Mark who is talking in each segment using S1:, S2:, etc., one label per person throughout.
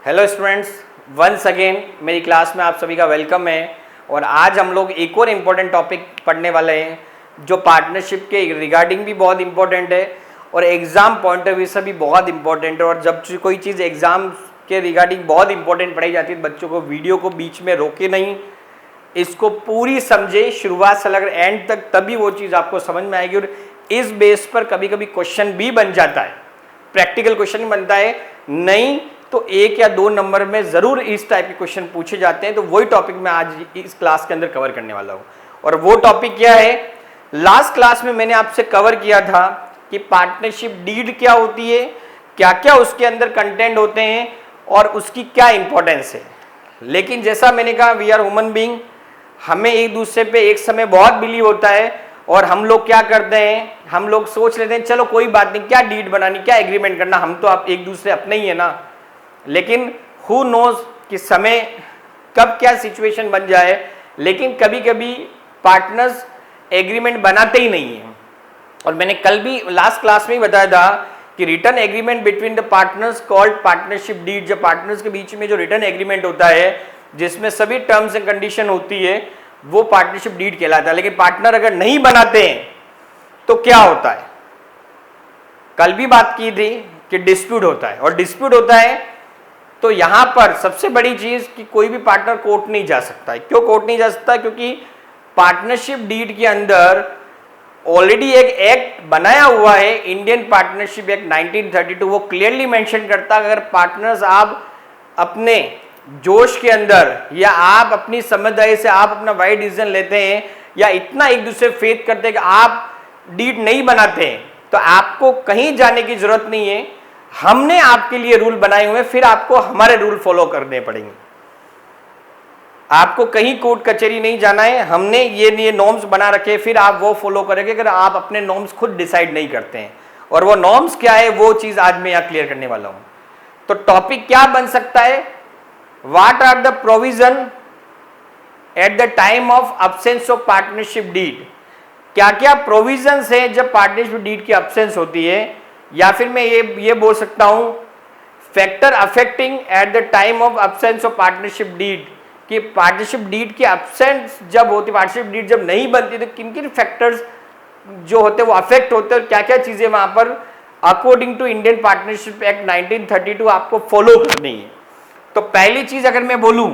S1: Hello students, once again मेरी class में आप सभी का वेलकम है। और आज हम लोग एक और इम्पोर्टेंट टॉपिक पढ़ने वाले हैं जो पार्टनरशिप के रिगार्डिंग भी बहुत इम्पोर्टेंट है और एग्ज़ाम पॉइंट ऑफ व्यू से भी बहुत इम्पोर्टेंट है। और जब कोई चीज़ एग्ज़ाम के रिगार्डिंग बहुत इंपॉर्टेंट पढ़ाई जाती है, बच्चों को वीडियो को बीच में रोके नहीं, इसको पूरी समझे शुरुआत से लेकर एंड तक, तभी वो चीज़ आपको समझ में आएगी। और इस बेस पर कभी कभी क्वेश्चन भी बन जाता है, प्रैक्टिकल क्वेश्चन बनता है, नहीं तो 1 या 2 नंबर में ज़रूर इस टाइप के क्वेश्चन पूछे जाते हैं। तो वही टॉपिक मैं आज इस क्लास के अंदर कवर करने वाला हूँ। और वो टॉपिक क्या है, लास्ट क्लास में मैंने आपसे कवर किया था कि पार्टनरशिप डीड क्या होती है, क्या क्या उसके अंदर कंटेंट होते हैं और उसकी क्या इंपॉर्टेंस है। लेकिन जैसा मैंने कहा, वी आर ह्यूमन बीइंग, हमें एक दूसरे पे एक समय बहुत बिलीव होता है और हम लोग क्या करते हैं, हम लोग सोच लेते हैं चलो कोई बात नहीं, क्या डीड बनानी, क्या एग्रीमेंट करना, हम तो आप एक दूसरे अपने ही है ना। लेकिन हु नोज कि समय कब क्या सिचुएशन बन जाए। लेकिन कभी कभी पार्टनर्स एग्रीमेंट बनाते ही नहीं है। और मैंने कल भी लास्ट क्लास में ही बताया था कि written agreement between the partners called partnership deed. जब पार्टनर्स के बीच में जो रिटर्न एग्रीमेंट होता है जिसमें सभी टर्म्स एंड कंडीशन होती है, वो पार्टनरशिप डीड कहलाता है। लेकिन पार्टनर अगर नहीं बनाते हैं तो क्या होता है, कल भी बात की थी कि डिस्प्यूट होता है। और डिस्प्यूट होता है तो यहां पर सबसे बड़ी चीज कि कोई भी पार्टनर कोर्ट नहीं जा सकता है। क्यों कोर्ट नहीं जा सकता? क्योंकि पार्टनरशिप डीड के अंदर ऑलरेडी एक एक्ट बनाया हुआ है, इंडियन पार्टनरशिप एक्ट 1932। वो क्लियरली मेंशन करता है अगर पार्टनर्स आप अपने जोश के अंदर या आप अपनी समझदारी से आप अपना वाइड डिसीजन लेते हैं या इतना एक दूसरे फेथ करते हैं कि आप डीड नहीं बनाते हैं, तो आपको कहीं जाने की जरूरत नहीं है। हमने आपके लिए रूल बनाए हुए, फिर आपको हमारे रूल फॉलो करने पड़ेंगे। आपको कहीं कोर्ट कचहरी नहीं जाना है, हमने ये नॉर्म्स बना रखे, फिर आप वो फॉलो करेंगे अगर आप अपने नॉर्म्स खुद डिसाइड नहीं करते हैं। और वो नॉर्म्स क्या है, वो चीज आज मैं यहां क्लियर करने वाला हूं। तो टॉपिक क्या बन सकता है, what are the provision at the time of absence of partnership deed. क्या क्या प्रोविजंस है जब पार्टनरशिप डीड की अब्सेंस होती है, या फिर मैं ये बोल सकता हूं factor affecting at the time of absence of partnership deed, कि पार्टनरशिप डीड की अब्सेंस जब होती, पार्टनरशिप डीड जब नहीं बनती, तो किन किन फैक्टर्स जो होते हैं वो अफेक्ट होते हैं और क्या क्या चीजें वहां पर according to Indian partnership act 1932 आपको फॉलो करनी है। तो पहली चीज अगर मैं बोलूं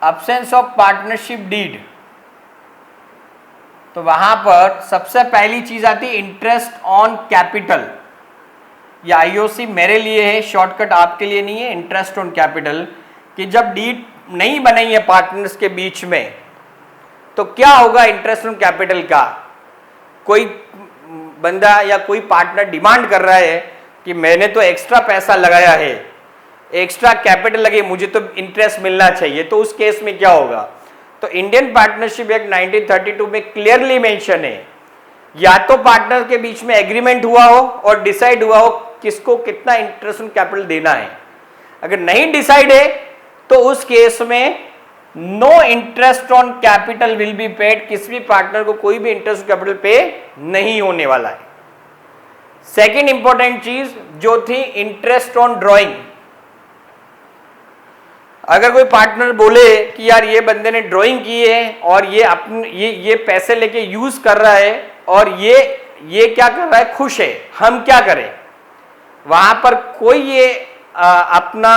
S1: अब्सेंस ऑफ पार्टनरशिप डीड, तो वहां पर सबसे पहली चीज आती है इंटरेस्ट ऑन कैपिटल। या आईओसी मेरे लिए है, शॉर्टकट आपके लिए नहीं है। इंटरेस्ट ऑन कैपिटल कि जब डीड नहीं बनाई है पार्टनर्स के बीच में तो क्या होगा इंटरेस्ट ऑन कैपिटल का। कोई बंदा या कोई पार्टनर डिमांड कर रहा है कि मैंने तो एक्स्ट्रा पैसा लगाया है, एक्स्ट्रा कैपिटल लगे, मुझे तो इंटरेस्ट मिलना चाहिए, तो उस केस में क्या होगा। तो इंडियन पार्टनरशिप एक्ट 1932 में क्लियरली मेंशन है, या तो पार्टनर के बीच में एग्रीमेंट हुआ हो और डिसाइड हुआ हो किसको कितना इंटरेस्ट ऑन कैपिटल देना है। अगर नहीं डिसाइड है तो उस केस में no interest on capital will be paid, किसी भी पार्टनर को कोई भी इंटरेस्ट कैपिटल पे नहीं होने वाला है। सेकेंड इंपॉर्टेंट चीज जो थी इंटरेस्ट ऑन ड्रॉइंग। अगर कोई पार्टनर बोले कि यार ये बंदे ने ड्राइंग की है और ये अपने ये पैसे लेके यूज कर रहा है और ये क्या कर रहा है, खुश है, हम क्या करें। वहां पर कोई ये अपना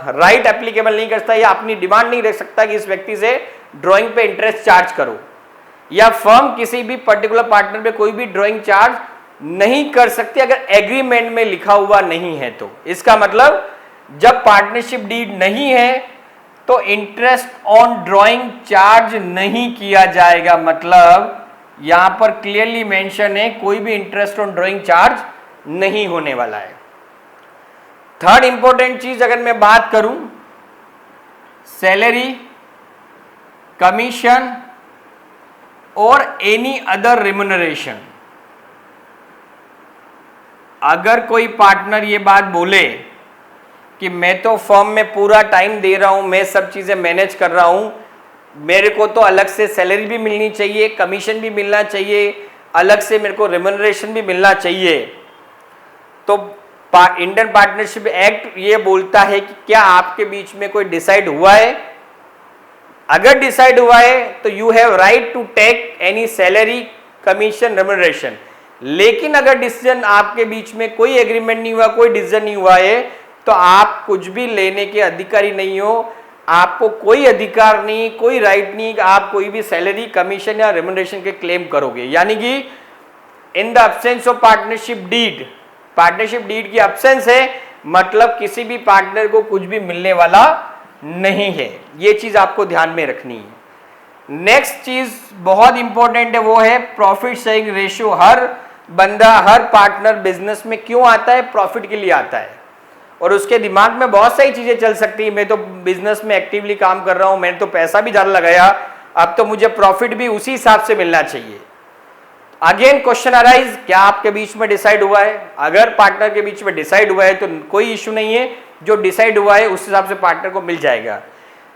S1: राइट एप्लीकेबल नहीं कर सकता या अपनी डिमांड नहीं रख सकता कि इस व्यक्ति से ड्राइंग पे इंटरेस्ट चार्ज करो, या फर्म किसी भी पर्टिकुलर पार्टनर पे कोई भी ड्राइंग चार्ज नहीं कर सकती अगर एग्रीमेंट में लिखा हुआ नहीं है। तो इसका मतलब जब पार्टनरशिप डीड नहीं है तो इंटरेस्ट ऑन ड्राइंग चार्ज नहीं किया जाएगा। मतलब यहां पर क्लियरली मेंशन है कोई भी इंटरेस्ट ऑन ड्राइंग चार्ज नहीं होने वाला है। थर्ड इंपॉर्टेंट चीज अगर मैं बात करूं, सैलरी, कमीशन और एनी अदर रिम्यूनरेशन। अगर कोई पार्टनर ये बात बोले कि मैं तो फर्म में पूरा टाइम दे रहा हूं, मैं सब चीजें मैनेज कर रहा हूं, मेरे को तो अलग से सैलरी भी मिलनी चाहिए, कमीशन भी मिलना चाहिए, अलग से मेरे को रिम्यूनरेशन भी मिलना चाहिए, तो इंडियन पार्टनरशिप एक्ट ये बोलता है कि क्या आपके बीच में कोई डिसाइड हुआ है, अगर डिसाइड हुआ है तो you have right to take any salary, commission, remuneration. लेकिन अगर डिसीजन आपके बीच में कोई एग्रीमेंट नहीं हुआ, कोई डिसीजन नहीं हुआ है, तो आप कुछ भी लेने के अधिकारी नहीं हो, आपको कोई अधिकार नहीं, कोई राइट नहीं कि आप कोई भी सैलरी, कमीशन या रेम्युनरेशन के क्लेम करोगे। यानी कि in the absence of partnership deed, partnership deed की एब्सेंस है, मतलब किसी भी पार्टनर को कुछ भी मिलने वाला नहीं है। ये चीज आपको ध्यान में रखनी है। नेक्स्ट चीज बहुत इंपॉर्टेंट है, वो है प्रॉफिट शेयरिंग रेशियो। हर बंदा, हर पार्टनर बिजनेस में क्यों आता है? प्रॉफिट के लिए आता है। और उसके दिमाग में बहुत सारी चीजें चल सकती है, मैं तो बिजनेस में एक्टिवली काम कर रहा हूं, मैंने तो पैसा भी ज्यादा लगाया, अब तो मुझे प्रॉफिट भी उसी हिसाब से मिलना चाहिए। अगेन क्वेश्चन अराइज, क्या आपके बीच में डिसाइड हुआ है? अगर पार्टनर के बीच में डिसाइड हुआ है तो कोई इश्यू नहीं है, जो डिसाइड हुआ है उस हिसाब से पार्टनर को मिल जाएगा।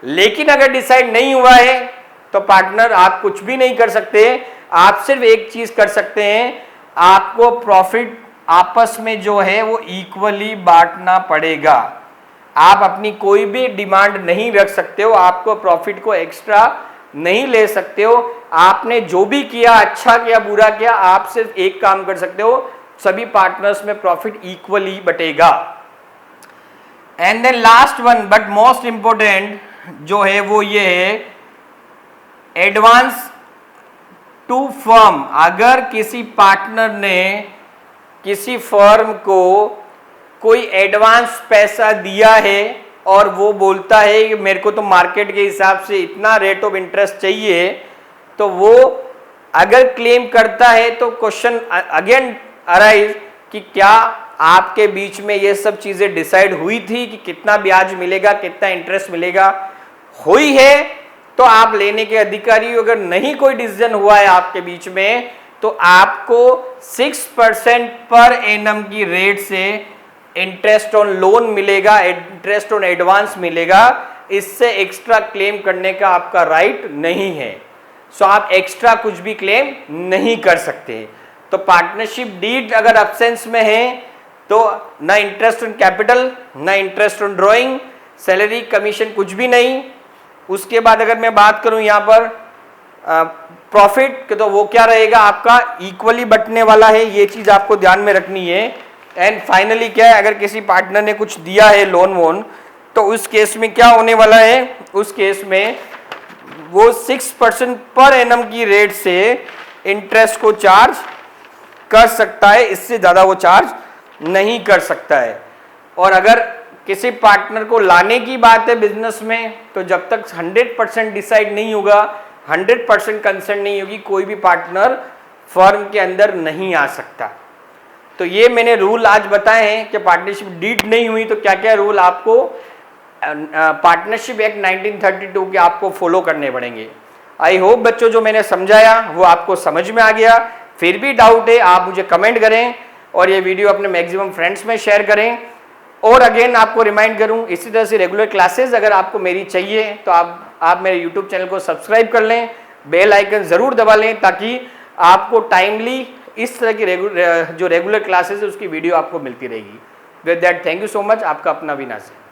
S1: लेकिन अगर डिसाइड नहीं हुआ है तो पार्टनर आप कुछ भी नहीं कर सकते, आप सिर्फ एक चीज कर सकते हैं, आपको प्रॉफिट आपस में जो है वो इक्वली बांटना पड़ेगा। आप अपनी कोई भी डिमांड नहीं रख सकते हो, आपको प्रॉफिट को एक्स्ट्रा नहीं ले सकते हो। आपने जो भी किया, अच्छा किया, बुरा किया, आप सिर्फ एक काम कर सकते हो, सभी पार्टनर्स में प्रॉफिट इक्वली बटेगा। And then last one but most important जो है वो ये है, एडवांस टू फर्म। अगर किसी पार्टनर ने किसी फर्म को कोई एडवांस पैसा दिया है और वो बोलता है कि मेरे को तो मार्केट के हिसाब से इतना रेट ऑफ इंटरेस्ट चाहिए, तो वो अगर क्लेम करता है तो क्वेश्चन अगेन अराइज कि क्या आपके बीच में ये सब चीजें डिसाइड हुई थी कि कितना ब्याज मिलेगा, कितना इंटरेस्ट मिलेगा? हुई है तो आप लेने के अधिकारी। अगर नहीं कोई डिसीजन हुआ है आपके बीच में तो आपको 6% पर एनम की रेट से इंटरेस्ट ऑन लोन मिलेगा, इंटरेस्ट ऑन एडवांस मिलेगा। इससे एक्स्ट्रा क्लेम करने का आपका राइट नहीं है। सो आप एक्स्ट्रा कुछ भी क्लेम नहीं कर सकते। तो पार्टनरशिप डीड अगर एब्सेंस में है तो ना इंटरेस्ट ऑन कैपिटल, ना interest on drawing, salary, commission कुछ भी नहीं। उसके बाद अगर मैं बात करूं यहाँ पर प्रॉफिट, तो वो क्या रहेगा? आपका इक्वली बटने वाला है, ये चीज आपको ध्यान में रखनी है। एंड फाइनली क्या है, अगर किसी पार्टनर ने कुछ दिया है लोन वोन, तो उस केस में क्या होने वाला है? उस केस में वो 6% पर एनम की रेट से इंटरेस्ट को चार्ज कर सकता है, इससे ज्यादा वो चार्ज नहीं कर सकता है। और अगर किसी पार्टनर को लाने की बात है बिजनेस में, तो जब तक 100% डिसाइड नहीं होगा, 100% कंसेंट नहीं होगी, कोई भी पार्टनर फर्म के अंदर नहीं आ सकता। तो ये मैंने रूल आज बताए हैं कि पार्टनरशिप डीड नहीं हुई तो क्या क्या रूल आपको पार्टनरशिप एक्ट 1932 के आपको फॉलो करने पड़ेंगे। आई होप बच्चों जो मैंने समझाया वो आपको समझ में आ गया। फिर भी डाउट है आप मुझे कमेंट करें और ये वीडियो अपने मैक्सिमम फ्रेंड्स में शेयर करें। और अगेन आपको रिमाइंड करूं, इसी तरह से रेगुलर क्लासेस अगर आपको मेरी चाहिए तो आप मेरे यूट्यूब चैनल को सब्सक्राइब कर लें, बेल आइकन ज़रूर दबा लें ताकि आपको टाइमली इस तरह की जो रेगुलर क्लासेस है उसकी वीडियो आपको मिलती रहेगी। With that thank you so much. आपका अपना विनाश है।